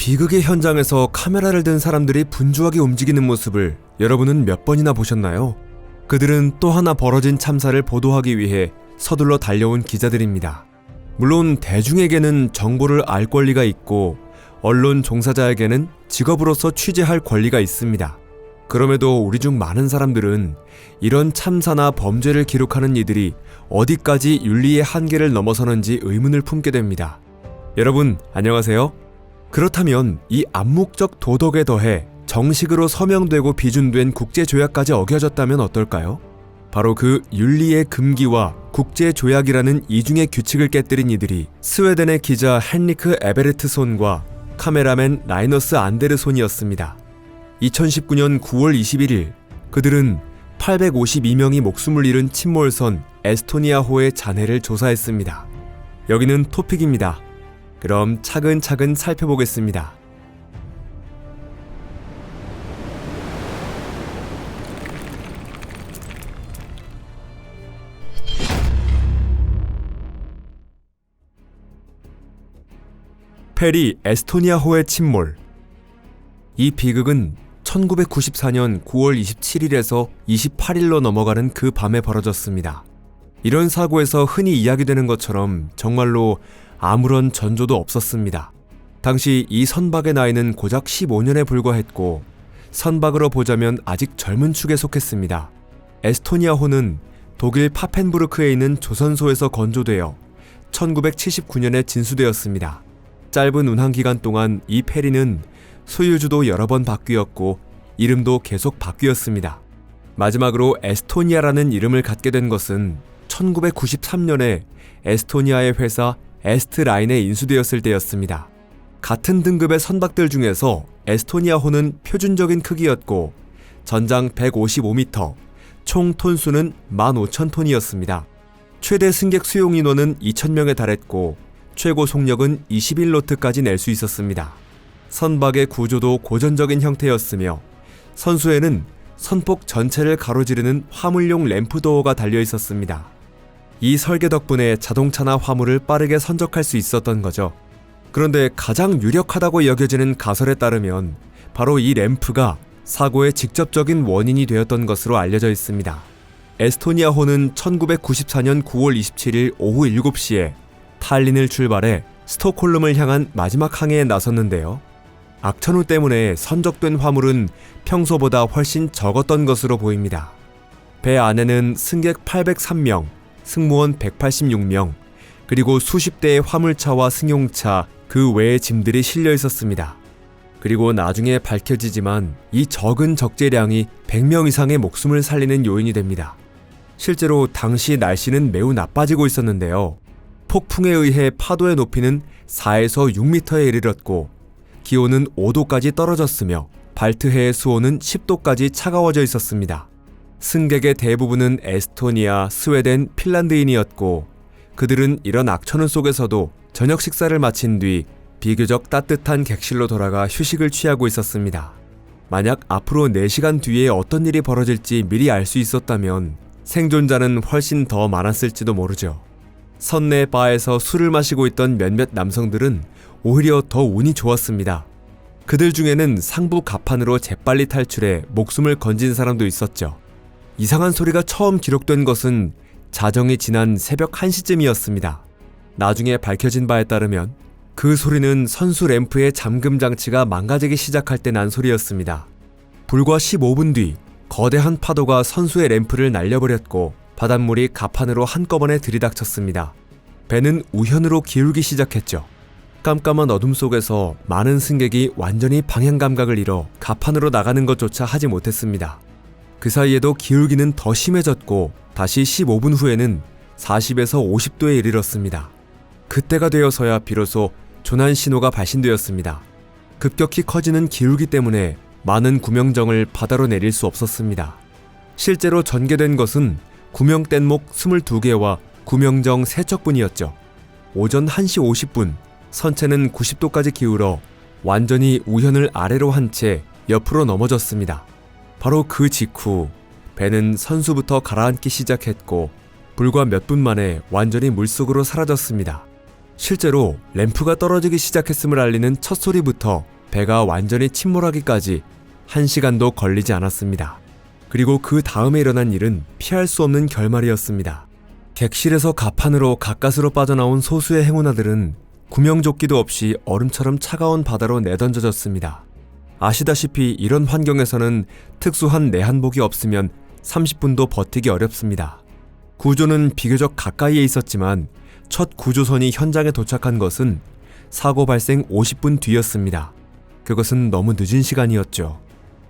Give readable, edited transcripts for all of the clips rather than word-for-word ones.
비극의 현장에서 카메라를 든 사람들이 분주하게 움직이는 모습을 여러분은 몇 번이나 보셨나요? 그들은 또 하나 벌어진 참사를 보도하기 위해 서둘러 달려온 기자들입니다. 물론 대중에게는 정보를 알 권리가 있고 언론 종사자에게는 직업으로서 취재할 권리가 있습니다. 그럼에도 우리 중 많은 사람들은 이런 참사나 범죄를 기록하는 이들이 어디까지 윤리의 한계를 넘어서는지 의문을 품게 됩니다. 여러분, 안녕하세요. 그렇다면 이 암묵적 도덕에 더해 정식으로 서명되고 비준된 국제조약까지 어겨졌다면 어떨까요? 바로 그 윤리의 금기와 국제조약이라는 이중의 규칙을 깨뜨린 이들이 스웨덴의 기자 헨리크 에베르트손과 카메라맨 라이너스 안데르손이었습니다. 2019년 9월 21일 그들은 852명이 목숨을 잃은 침몰선 에스토니아호의 잔해를 조사했습니다. 여기는 토픽입니다. 그럼 차근차근 살펴보겠습니다. 페리 에스토니아호의 침몰. 이 비극은 1994년 9월 27일에서 28일로 넘어가는 그 밤에 벌어졌습니다. 이런 사고에서 흔히 이야기되는 것처럼 정말로 아무런 전조도 없었습니다. 당시 이 선박의 나이는 고작 15년에 불과했고 선박으로 보자면 아직 젊은 축에 속했습니다. 에스토니아호는 독일 파펜부르크에 있는 조선소에서 건조되어 1979년에 진수되었습니다. 짧은 운항 기간 동안 이 페리는 소유주도 여러 번 바뀌었고 이름도 계속 바뀌었습니다. 마지막으로 에스토니아라는 이름을 갖게 된 것은 1993년에 에스토니아의 회사 에스트라인에 인수되었을 때였습니다. 같은 등급의 선박들 중에서 에스토니아호는 표준적인 크기였고 전장 155m, 총 톤수는 15,000톤이었습니다. 최대 승객 수용 인원은 2,000명에 달했고 최고 속력은 21노트까지 낼 수 있었습니다. 선박의 구조도 고전적인 형태였으며 선수에는 선폭 전체를 가로지르는 화물용 램프도어가 달려 있었습니다. 이 설계 덕분에 자동차나 화물을 빠르게 선적할 수 있었던 거죠. 그런데 가장 유력하다고 여겨지는 가설에 따르면 바로 이 램프가 사고의 직접적인 원인이 되었던 것으로 알려져 있습니다. 에스토니아호는 1994년 9월 27일 오후 7시에 탈린을 출발해 스톡홀름을 향한 마지막 항해에 나섰는데요. 악천후 때문에 선적된 화물은 평소보다 훨씬 적었던 것으로 보입니다. 배 안에는 승객 803명, 승무원 186명, 그리고 수십 대의 화물차와 승용차, 그 외의 짐들이 실려 있었습니다. 그리고 나중에 밝혀지지만 이 적은 적재량이 100명 이상의 목숨을 살리는 요인이 됩니다. 실제로 당시 날씨는 매우 나빠지고 있었는데요. 폭풍에 의해 파도의 높이는 4에서 6m에 이르렀고 기온은 5도까지 떨어졌으며 발트해의 수온은 10도까지 차가워져 있었습니다. 승객의 대부분은 에스토니아, 스웨덴, 핀란드인이었고 그들은 이런 악천후 속에서도 저녁 식사를 마친 뒤 비교적 따뜻한 객실로 돌아가 휴식을 취하고 있었습니다. 만약 앞으로 4시간 뒤에 어떤 일이 벌어질지 미리 알 수 있었다면 생존자는 훨씬 더 많았을지도 모르죠. 선내 바에서 술을 마시고 있던 몇몇 남성들은 오히려 더 운이 좋았습니다. 그들 중에는 상부 갑판으로 재빨리 탈출해 목숨을 건진 사람도 있었죠. 이상한 소리가 처음 기록된 것은 자정이 지난 새벽 1시쯤이었습니다. 나중에 밝혀진 바에 따르면 그 소리는 선수 램프의 잠금 장치가 망가지기 시작할 때 난 소리였습니다. 불과 15분 뒤 거대한 파도가 선수의 램프를 날려버렸고 바닷물이 갑판으로 한꺼번에 들이닥쳤습니다. 배는 우현으로 기울기 시작했죠. 깜깜한 어둠 속에서 많은 승객이 완전히 방향 감각을 잃어 갑판으로 나가는 것조차 하지 못했습니다. 그 사이에도 기울기는 더 심해졌고 다시 15분 후에는 40에서 50도에 이르렀습니다. 그때가 되어서야 비로소 조난 신호가 발신되었습니다. 급격히 커지는 기울기 때문에 많은 구명정을 바다로 내릴 수 없었습니다. 실제로 전개된 것은 구명 뗏목 22개와 구명정 3척뿐이었죠. 오전 1시 50분 선체는 90도까지 기울어 완전히 우현을 아래로 한 채 옆으로 넘어졌습니다. 바로 그 직후 배는 선수부터 가라앉기 시작했고 불과 몇 분 만에 완전히 물속으로 사라졌습니다. 실제로 램프가 떨어지기 시작했음을 알리는 첫 소리부터 배가 완전히 침몰하기까지 1시간도 걸리지 않았습니다. 그리고 그 다음에 일어난 일은 피할 수 없는 결말이었습니다. 객실에서 갑판으로 가까스로 빠져나온 소수의 행운아들은 구명조끼도 없이 얼음처럼 차가운 바다로 내던져졌습니다. 아시다시피 이런 환경에서는 특수한 내한복이 없으면 30분도 버티기 어렵습니다. 구조는 비교적 가까이에 있었지만 첫 구조선이 현장에 도착한 것은 사고 발생 50분 뒤였습니다. 그것은 너무 늦은 시간이었죠.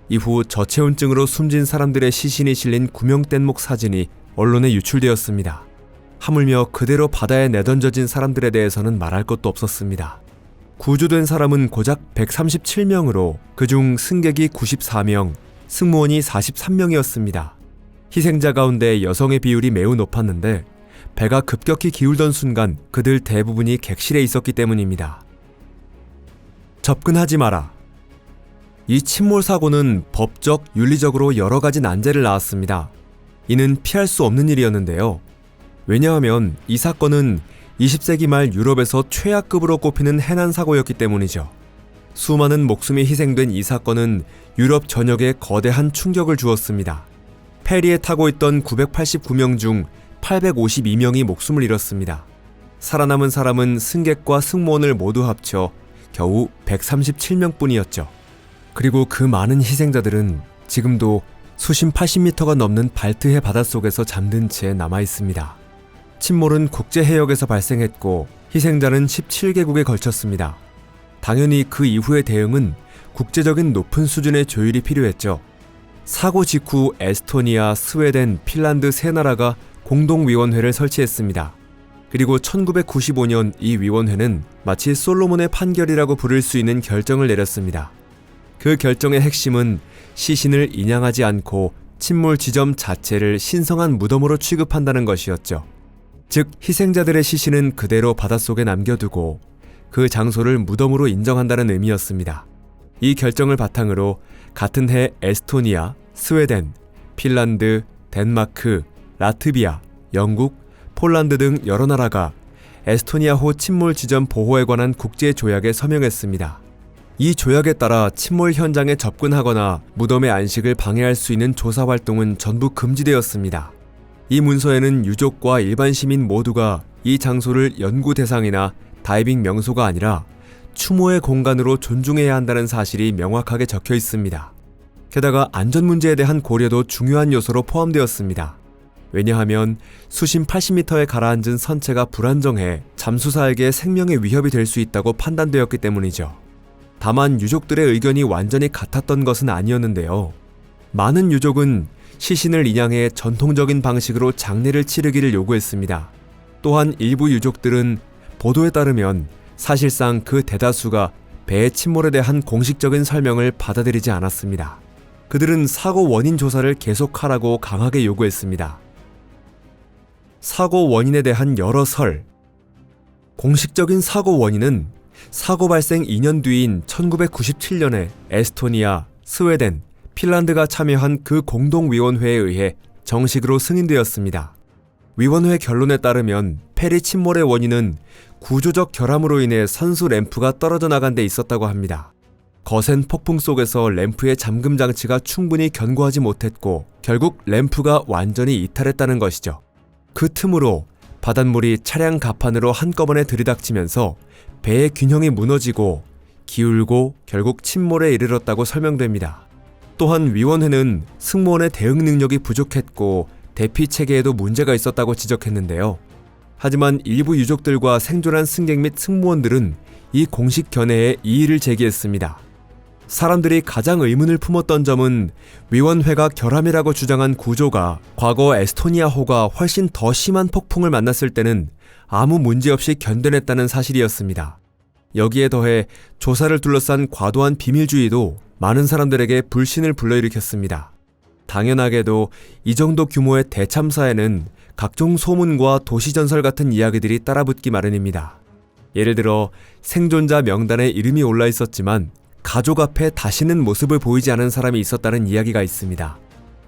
이후 저체온증으로 숨진 사람들의 시신이 실린 구명뗏목 사진이 언론에 유출되었습니다. 하물며 그대로 바다에 내던져진 사람들에 대해서는 말할 것도 없었습니다. 구조된 사람은 고작 137명으로 그중 승객이 94명, 승무원이 43명이었습니다. 희생자 가운데 여성의 비율이 매우 높았는데 배가 급격히 기울던 순간 그들 대부분이 객실에 있었기 때문입니다. 접근하지 마라. 이 침몰 사고는 법적, 윤리적으로 여러 가지 난제를 낳았습니다. 이는 피할 수 없는 일이었는데요. 왜냐하면 이 사건은 20세기 말 유럽에서 최악급으로 꼽히는 해난 사고였기 때문이죠. 수많은 목숨이 희생된 이 사건은 유럽 전역에 거대한 충격을 주었습니다. 페리에 타고 있던 989명 중 852명이 목숨을 잃었습니다. 살아남은 사람은 승객과 승무원을 모두 합쳐 겨우 137명뿐이었죠. 그리고 그 많은 희생자들은 지금도 수심 80m가 넘는 발트해 바닷속에서 잠든 채 남아있습니다. 침몰은 국제해역에서 발생했고 희생자는 17개국에 걸쳤습니다. 당연히 그 이후의 대응은 국제적인 높은 수준의 조율이 필요했죠. 사고 직후 에스토니아, 스웨덴, 핀란드 세 나라가 공동위원회를 설치했습니다. 그리고 1995년 이 위원회는 마치 솔로몬의 판결이라고 부를 수 있는 결정을 내렸습니다. 그 결정의 핵심은 시신을 인양하지 않고 침몰 지점 자체를 신성한 무덤으로 취급한다는 것이었죠. 즉 희생자들의 시신은 그대로 바닷속에 남겨두고 그 장소를 무덤으로 인정한다는 의미였습니다. 이 결정을 바탕으로 같은 해 에스토니아, 스웨덴, 핀란드, 덴마크, 라트비아, 영국, 폴란드 등 여러 나라가 에스토니아호 침몰 지점 보호에 관한 국제조약에 서명했습니다. 이 조약에 따라 침몰 현장에 접근하거나 무덤의 안식을 방해할 수 있는 조사 활동은 전부 금지되었습니다. 이 문서에는 유족과 일반 시민 모두가 이 장소를 연구 대상이나 다이빙 명소가 아니라 추모의 공간으로 존중해야 한다는 사실이 명확하게 적혀 있습니다. 게다가 안전 문제에 대한 고려도 중요한 요소로 포함되었습니다. 왜냐하면 수심 80m에 가라앉은 선체가 불안정해 잠수사에게 생명의 위협이 될 수 있다고 판단되었기 때문이죠. 다만 유족들의 의견이 완전히 같았던 것은 아니었는데요. 많은 유족은 시신을 인양해 전통적인 방식으로 장례를 치르기를 요구했습니다. 또한 일부 유족들은 보도에 따르면 사실상 그 대다수가 배의 침몰에 대한 공식적인 설명을 받아들이지 않았습니다. 그들은 사고 원인 조사를 계속하라고 강하게 요구했습니다. 사고 원인에 대한 여러 설. 공식적인 사고 원인은 사고 발생 2년 뒤인 1997년에 에스토니아, 스웨덴, 핀란드가 참여한 그 공동위원회에 의해 정식으로 승인되었습니다. 위원회 결론에 따르면 페리 침몰의 원인은 구조적 결함으로 인해 선수 램프가 떨어져 나간 데 있었다고 합니다. 거센 폭풍 속에서 램프의 잠금 장치가 충분히 견고하지 못했고 결국 램프가 완전히 이탈했다는 것이죠. 그 틈으로 바닷물이 차량 갑판으로 한꺼번에 들이닥치면서 배의 균형이 무너지고 기울고 결국 침몰에 이르렀다고 설명됩니다. 또한 위원회는 승무원의 대응 능력이 부족했고 대피 체계에도 문제가 있었다고 지적했는데요. 하지만 일부 유족들과 생존한 승객 및 승무원들은 이 공식 견해에 이의를 제기했습니다. 사람들이 가장 의문을 품었던 점은 위원회가 결함이라고 주장한 구조가 과거 에스토니아호가 훨씬 더 심한 폭풍을 만났을 때는 아무 문제 없이 견뎌냈다는 사실이었습니다. 여기에 더해 조사를 둘러싼 과도한 비밀주의도 많은 사람들에게 불신을 불러일으켰습니다. 당연하게도 이 정도 규모의 대참사에는 각종 소문과 도시전설 같은 이야기들이 따라붙기 마련입니다. 예를 들어 생존자 명단에 이름이 올라 있었지만 가족 앞에 다시는 모습을 보이지 않은 사람이 있었다는 이야기가 있습니다.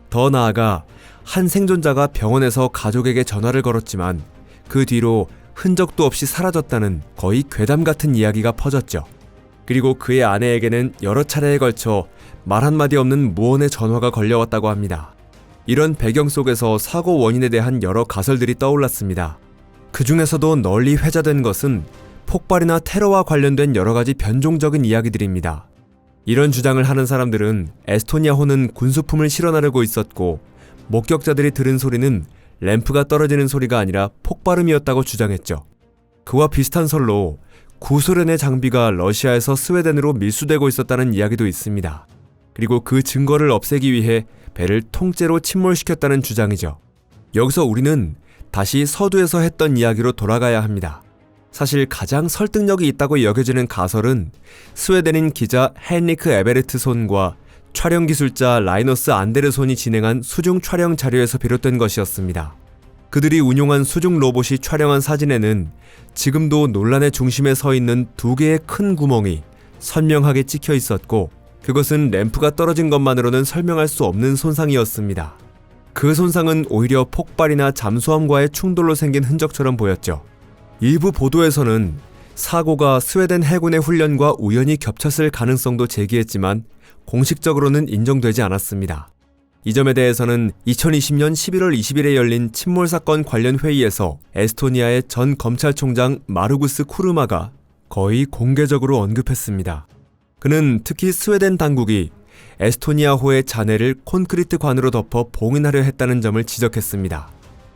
더 나아가 한 생존자가 병원에서 가족에게 전화를 걸었지만 그 뒤로 흔적도 없이 사라졌다는 거의 괴담 같은 이야기가 퍼졌죠. 그리고 그의 아내에게는 여러 차례에 걸쳐 말 한마디 없는 무언의 전화가 걸려왔다고 합니다. 이런 배경 속에서 사고 원인에 대한 여러 가설들이 떠올랐습니다. 그 중에서도 널리 회자된 것은 폭발이나 테러와 관련된 여러 가지 변종적인 이야기들입니다. 이런 주장을 하는 사람들은 에스토니아호는 군수품을 실어 나르고 있었고 목격자들이 들은 소리는 램프가 떨어지는 소리가 아니라 폭발음이었다고 주장했죠. 그와 비슷한 설로 구소련의 장비가 러시아에서 스웨덴으로 밀수되고 있었다는 이야기도 있습니다. 그리고 그 증거를 없애기 위해 배를 통째로 침몰시켰다는 주장이죠. 여기서 우리는 다시 서두에서 했던 이야기로 돌아가야 합니다. 사실 가장 설득력이 있다고 여겨지는 가설은 스웨덴인 기자 헨리크 에베르트손과 촬영 기술자 라이너스 안데르손이 진행한 수중 촬영 자료에서 비롯된 것이었습니다. 그들이 운용한 수중 로봇이 촬영한 사진에는 지금도 논란의 중심에 서 있는 두 개의 큰 구멍이 선명하게 찍혀 있었고 그것은 램프가 떨어진 것만으로는 설명할 수 없는 손상이었습니다. 그 손상은 오히려 폭발이나 잠수함과의 충돌로 생긴 흔적처럼 보였죠. 일부 보도에서는 사고가 스웨덴 해군의 훈련과 우연히 겹쳤을 가능성도 제기했지만 공식적으로는 인정되지 않았습니다. 이 점에 대해서는 2020년 11월 20일에 열린 침몰 사건 관련 회의에서 에스토니아의 전 검찰총장 마르구스 쿠르마가 거의 공개적으로 언급했습니다. 그는 특히 스웨덴 당국이 에스토니아호의 잔해를 콘크리트 관으로 덮어 봉인하려 했다는 점을 지적했습니다.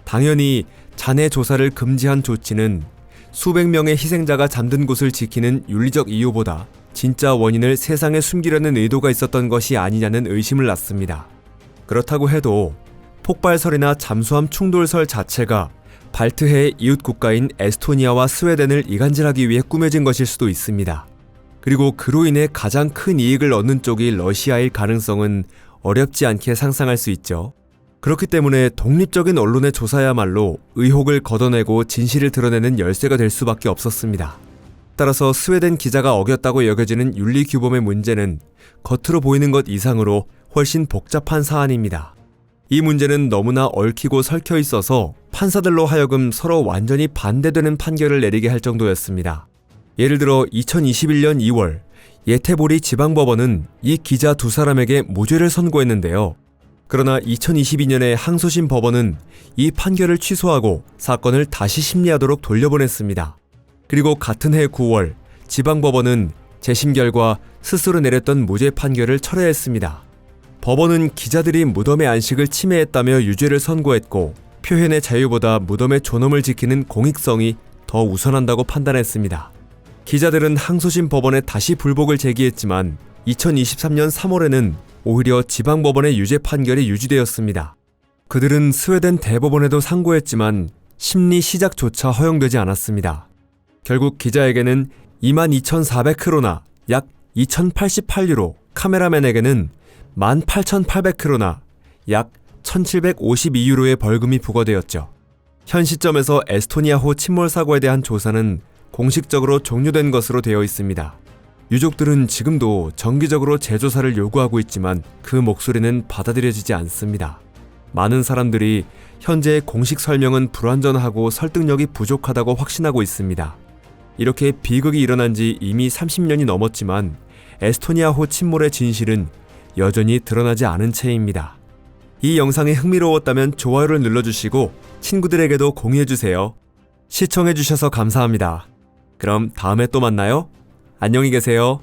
당연히 잔해 조사를 금지한 조치는 수백 명의 희생자가 잠든 곳을 지키는 윤리적 이유보다 진짜 원인을 세상에 숨기려는 의도가 있었던 것이 아니냐는 의심을 낳습니다. 그렇다고 해도 폭발설이나 잠수함 충돌설 자체가 발트해의 이웃 국가인 에스토니아와 스웨덴을 이간질하기 위해 꾸며진 것일 수도 있습니다. 그리고 그로 인해 가장 큰 이익을 얻는 쪽이 러시아일 가능성은 어렵지 않게 상상할 수 있죠. 그렇기 때문에 독립적인 언론의 조사야말로 의혹을 걷어내고 진실을 드러내는 열쇠가 될 수밖에 없었습니다. 따라서 스웨덴 기자가 어겼다고 여겨지는 윤리규범의 문제는 겉으로 보이는 것 이상으로 훨씬 복잡한 사안입니다. 이 문제는 너무나 얽히고 설켜 있어서 판사들로 하여금 서로 완전히 반대되는 판결을 내리게 할 정도였습니다. 예를 들어 2021년 2월 예테보리 지방법원은 이 기자 두 사람에게 무죄를 선고했는데요. 그러나 2022년에 항소심 법원은 이 판결을 취소하고 사건을 다시 심리하도록 돌려보냈습니다. 그리고 같은 해 9월 지방법원은 재심 결과 스스로 내렸던 무죄 판결을 철회했습니다. 법원은 기자들이 무덤의 안식을 침해했다며 유죄를 선고했고 표현의 자유보다 무덤의 존엄을 지키는 공익성이 더 우선한다고 판단했습니다. 기자들은 항소심 법원에 다시 불복을 제기했지만 2023년 3월에는 오히려 지방법원의 유죄 판결이 유지되었습니다. 그들은 스웨덴 대법원에도 상고했지만 심리 시작조차 허용되지 않았습니다. 결국 기자에게는 22,400크로나 약 2,088유로, 카메라맨에게는 18,800크로나 약 1,752유로의 벌금이 부과되었죠. 현 시점에서 에스토니아호 침몰 사고에 대한 조사는 공식적으로 종료된 것으로 되어 있습니다. 유족들은 지금도 정기적으로 재조사를 요구하고 있지만 그 목소리는 받아들여지지 않습니다. 많은 사람들이 현재의 공식 설명은 불완전하고 설득력이 부족하다고 확신하고 있습니다. 이렇게 비극이 일어난 지 이미 30년이 넘었지만 에스토니아호 침몰의 진실은 여전히 드러나지 않은 채입니다. 이 영상이 흥미로웠다면 좋아요를 눌러주시고 친구들에게도 공유해주세요. 시청해주셔서 감사합니다. 그럼 다음에 또 만나요. 안녕히 계세요.